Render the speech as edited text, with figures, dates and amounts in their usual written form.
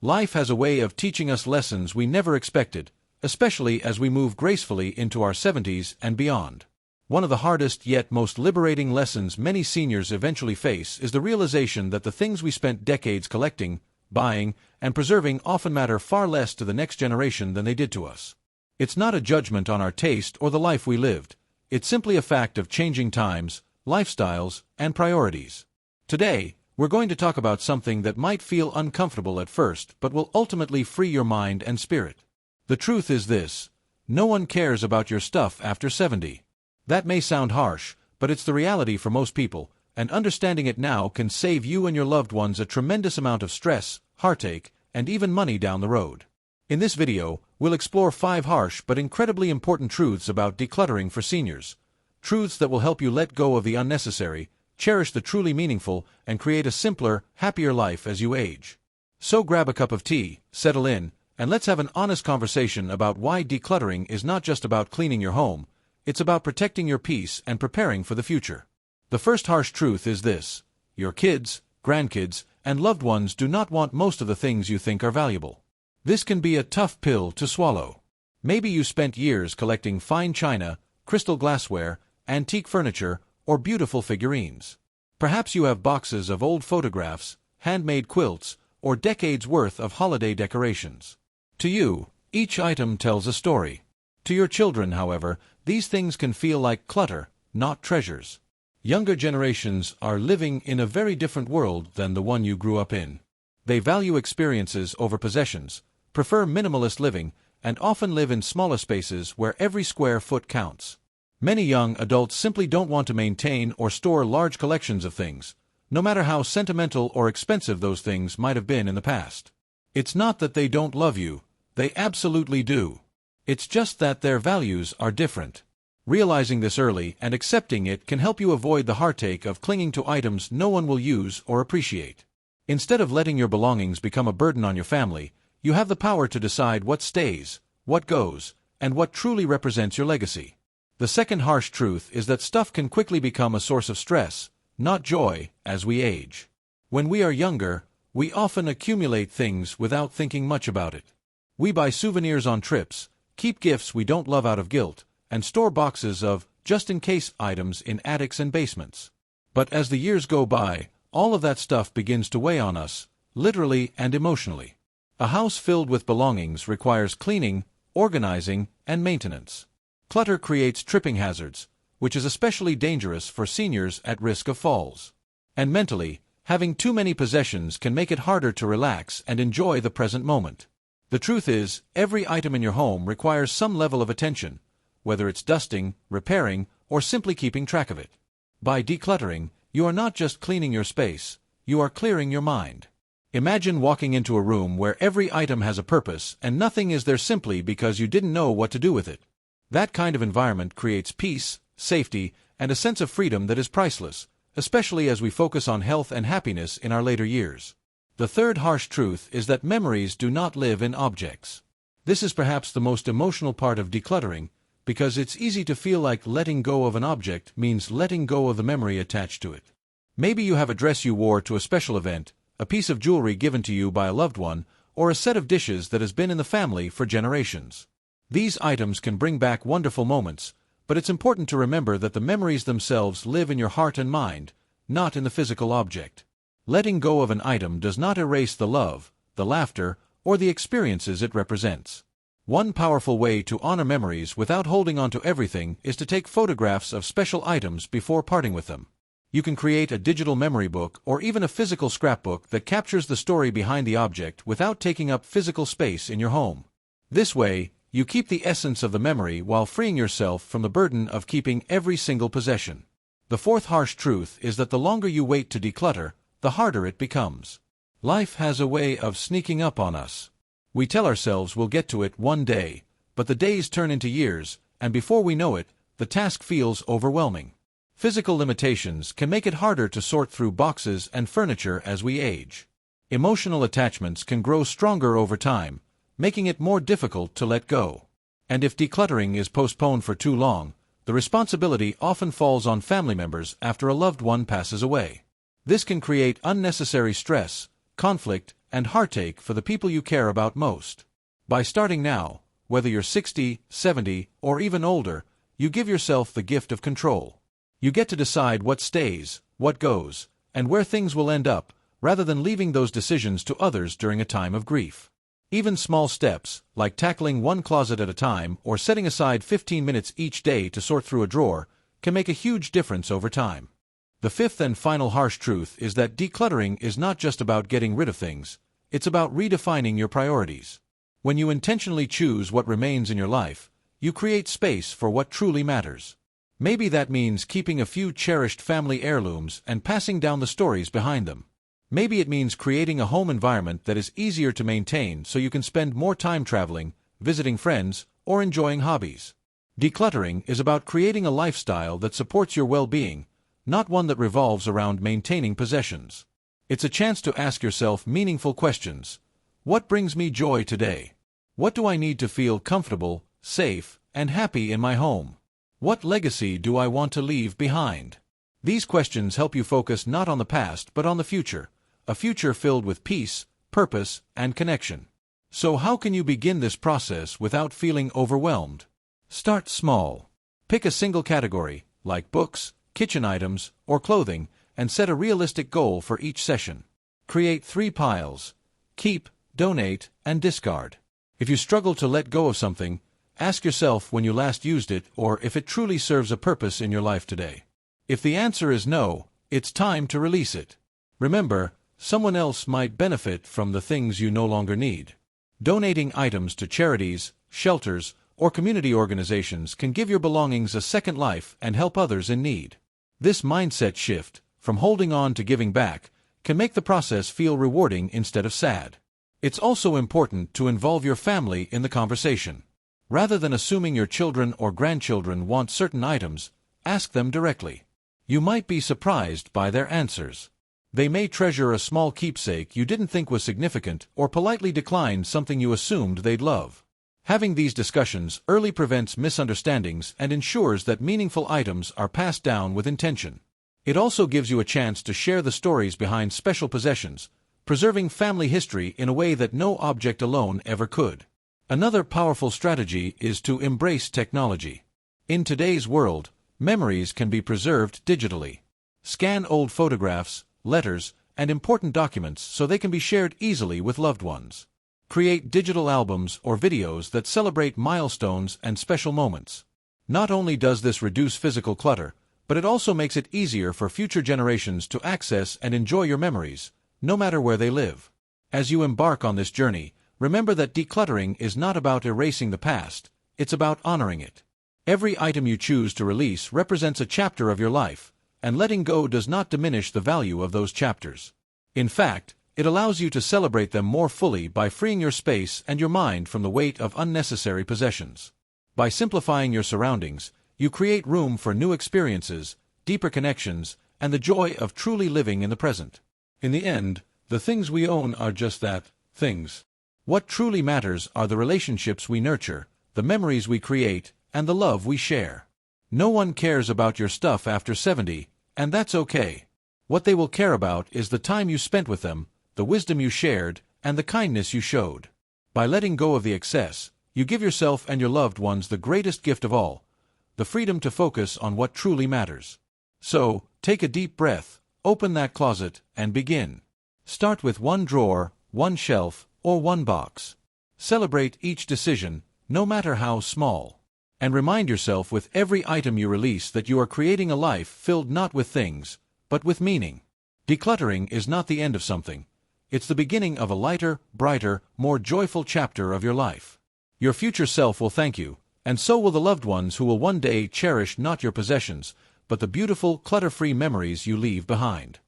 Life has a way of teaching us lessons we never expected, especially as we move gracefully into our 70s and beyond. One of the hardest yet most liberating lessons many seniors eventually face is the realization that the things we spent decades collecting, buying, and preserving often matter far less to the next generation than they did to us. It's not a judgment on our taste or the life we lived. It's simply a fact of changing times, lifestyles, and priorities. Today, we're going to talk about something that might feel uncomfortable at first but will ultimately free your mind and spirit. The truth is this: no one cares about your stuff after 70. That may sound harsh, but it's the reality for most people, and understanding it now can save you and your loved ones a tremendous amount of stress, heartache, and even money down the road. In this video, we'll explore 5 harsh but incredibly important truths about decluttering for seniors. Truths that will help you let go of the unnecessary, cherish the truly meaningful, and create a simpler, happier life as you age. So grab a cup of tea, settle in, and let's have an honest conversation about why decluttering is not just about cleaning your home, it's about protecting your peace and preparing for the future. The first harsh truth is this: your kids, grandkids, and loved ones do not want most of the things you think are valuable. This can be a tough pill to swallow. Maybe you spent years collecting fine china, crystal glassware, antique furniture, or beautiful figurines. Perhaps you have boxes of old photographs, handmade quilts, or decades' worth of holiday decorations. To you, each item tells a story. To your children, however, these things can feel like clutter, not treasures. Younger generations are living in a very different world than the one you grew up in. They value experiences over possessions, prefer minimalist living, and often live in smaller spaces where every square foot counts. Many young adults simply don't want to maintain or store large collections of things, no matter how sentimental or expensive those things might have been in the past. It's not that they don't love you, they absolutely do. It's just that their values are different. Realizing this early and accepting it can help you avoid the heartache of clinging to items no one will use or appreciate. Instead of letting your belongings become a burden on your family, you have the power to decide what stays, what goes, and what truly represents your legacy. The second harsh truth is that stuff can quickly become a source of stress, not joy, as we age. When we are younger, we often accumulate things without thinking much about it. We buy souvenirs on trips, keep gifts we don't love out of guilt, and store boxes of just-in-case items in attics and basements. But as the years go by, all of that stuff begins to weigh on us, literally and emotionally. A house filled with belongings requires cleaning, organizing, and maintenance. Clutter creates tripping hazards, which is especially dangerous for seniors at risk of falls. And mentally, having too many possessions can make it harder to relax and enjoy the present moment. The truth is, every item in your home requires some level of attention, whether it's dusting, repairing, or simply keeping track of it. By decluttering, you are not just cleaning your space, you are clearing your mind. Imagine walking into a room where every item has a purpose and nothing is there simply because you didn't know what to do with it. That kind of environment creates peace, safety, and a sense of freedom that is priceless, especially as we focus on health and happiness in our later years. The third harsh truth is that memories do not live in objects. This is perhaps the most emotional part of decluttering, because it's easy to feel like letting go of an object means letting go of the memory attached to it. Maybe you have a dress you wore to a special event, a piece of jewelry given to you by a loved one, or a set of dishes that has been in the family for generations. These items can bring back wonderful moments, but it's important to remember that the memories themselves live in your heart and mind, not in the physical object. Letting go of an item does not erase the love, the laughter, or the experiences it represents. One powerful way to honor memories without holding on to everything is to take photographs of special items before parting with them. You can create a digital memory book or even a physical scrapbook that captures the story behind the object without taking up physical space in your home. This way, you keep the essence of the memory while freeing yourself from the burden of keeping every single possession. The fourth harsh truth is that the longer you wait to declutter, the harder it becomes. Life has a way of sneaking up on us. We tell ourselves we'll get to it one day, but the days turn into years, and before we know it, the task feels overwhelming. Physical limitations can make it harder to sort through boxes and furniture as we age. Emotional attachments can grow stronger over time, making it more difficult to let go. And if decluttering is postponed for too long, the responsibility often falls on family members after a loved one passes away. This can create unnecessary stress, conflict, and heartache for the people you care about most. By starting now, whether you're 60, 70, or even older, you give yourself the gift of control. You get to decide what stays, what goes, and where things will end up, rather than leaving those decisions to others during a time of grief. Even small steps, like tackling one closet at a time or setting aside 15 minutes each day to sort through a drawer, can make a huge difference over time. The fifth and final harsh truth is that decluttering is not just about getting rid of things, it's about redefining your priorities. When you intentionally choose what remains in your life, you create space for what truly matters. Maybe that means keeping a few cherished family heirlooms and passing down the stories behind them. Maybe it means creating a home environment that is easier to maintain so you can spend more time traveling, visiting friends, or enjoying hobbies. Decluttering is about creating a lifestyle that supports your well-being, not one that revolves around maintaining possessions. It's a chance to ask yourself meaningful questions. What brings me joy today? What do I need to feel comfortable, safe, and happy in my home? What legacy do I want to leave behind? These questions help you focus not on the past but on the future, a future filled with peace, purpose, and connection. So how can you begin this process without feeling overwhelmed? Start small. Pick a single category, like books, kitchen items, or clothing, and set a realistic goal for each session. Create 3 piles: keep, donate, and discard. If you struggle to let go of something, ask yourself when you last used it or if it truly serves a purpose in your life today. If the answer is no, it's time to release it. Remember, someone else might benefit from the things you no longer need. Donating items to charities, shelters, or community organizations can give your belongings a second life and help others in need. This mindset shift, from holding on to giving back, can make the process feel rewarding instead of sad. It's also important to involve your family in the conversation. Rather than assuming your children or grandchildren want certain items, ask them directly. You might be surprised by their answers. They may treasure a small keepsake you didn't think was significant or politely decline something you assumed they'd love. Having these discussions early prevents misunderstandings and ensures that meaningful items are passed down with intention. It also gives you a chance to share the stories behind special possessions, preserving family history in a way that no object alone ever could. Another powerful strategy is to embrace technology. In today's world, memories can be preserved digitally. Scan old photographs, letters, and important documents so they can be shared easily with loved ones. Create digital albums or videos that celebrate milestones and special moments. Not only does this reduce physical clutter, but it also makes it easier for future generations to access and enjoy your memories, no matter where they live. As you embark on this journey, remember that decluttering is not about erasing the past, it's about honoring it. Every item you choose to release represents a chapter of your life, and letting go does not diminish the value of those chapters. In fact, it allows you to celebrate them more fully by freeing your space and your mind from the weight of unnecessary possessions. By simplifying your surroundings, you create room for new experiences, deeper connections, and the joy of truly living in the present. In the end, the things we own are just that, things. What truly matters are the relationships we nurture, the memories we create, and the love we share. No one cares about your stuff after 70, and that's okay. What they will care about is the time you spent with them, the wisdom you shared, and the kindness you showed. By letting go of the excess, you give yourself and your loved ones the greatest gift of all, the freedom to focus on what truly matters. So, take a deep breath, open that closet, and begin. Start with one drawer, one shelf, or one box. Celebrate each decision, no matter how small. And remind yourself with every item you release that you are creating a life filled not with things, but with meaning. Decluttering is not the end of something. It's the beginning of a lighter, brighter, more joyful chapter of your life. Your future self will thank you, and so will the loved ones who will one day cherish not your possessions, but the beautiful, clutter-free memories you leave behind.